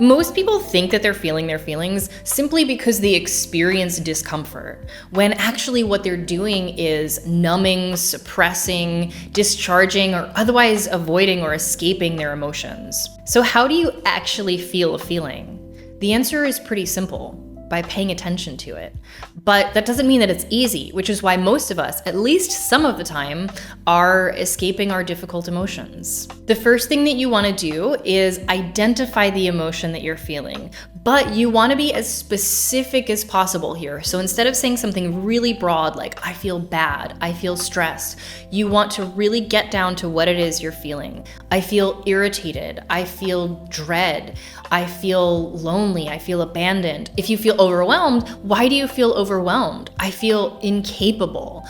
Most people think that they're feeling their feelings simply because they experience discomfort, when actually what they're doing is numbing, suppressing, discharging, or otherwise avoiding or escaping their emotions. So how do you actually feel a feeling? The answer is pretty simple: by paying attention to it. But that doesn't mean that it's easy, which is why most of us, at least some of the time, are escaping our difficult emotions. The first thing that you want to do is identify the emotion that you're feeling, but you want to be as specific as possible here. So instead of saying something really broad like, I feel bad, I feel stressed, you want to really get down to what it is you're feeling. I feel irritated, I feel dread, I feel lonely, I feel abandoned. If you feel overwhelmed, why do you feel overwhelmed? I feel incapable.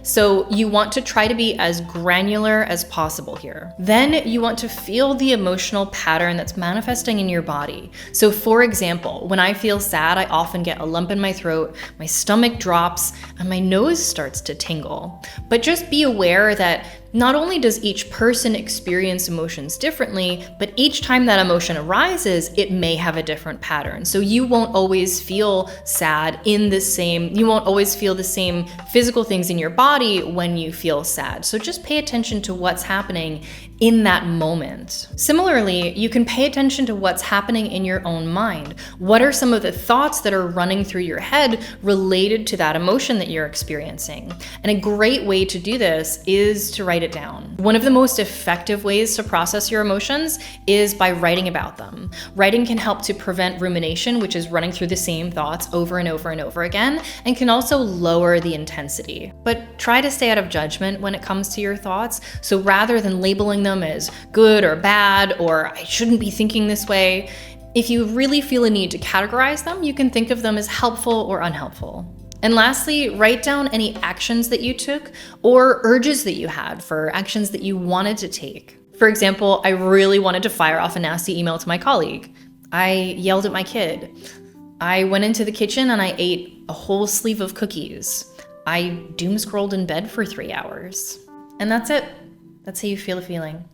So you want to try to be as granular as possible here. Then you want to feel the emotional pattern that's manifesting in your body. So for example, when I feel sad, I often get a lump in my throat, my stomach drops, and my nose starts to tingle. But just be aware that not only does each person experience emotions differently, but each time that emotion arises, it may have a different pattern. So you won't always feel sad you won't always feel the same physical things in your body when you feel sad. So just pay attention to what's happening in that moment. Similarly, you can pay attention to what's happening in your own mind. What are some of the thoughts that are running through your head related to that emotion that you're experiencing? And a great way to do this is to write it down. One of the most effective ways to process your emotions is by writing about them. Writing can help to prevent rumination, which is running through the same thoughts over and over and over again, and can also lower the intensity. But try to stay out of judgment when it comes to your thoughts. So rather than labeling them as good or bad, or I shouldn't be thinking this way, if you really feel a need to categorize them, you can think of them as helpful or unhelpful. And lastly, write down any actions that you took or urges that you had for actions that you wanted to take. For example, I really wanted to fire off a nasty email to my colleague. I yelled at my kid. I went into the kitchen and I ate a whole sleeve of cookies. I doom scrolled in bed for 3 hours. And that's it. That's how you feel a feeling.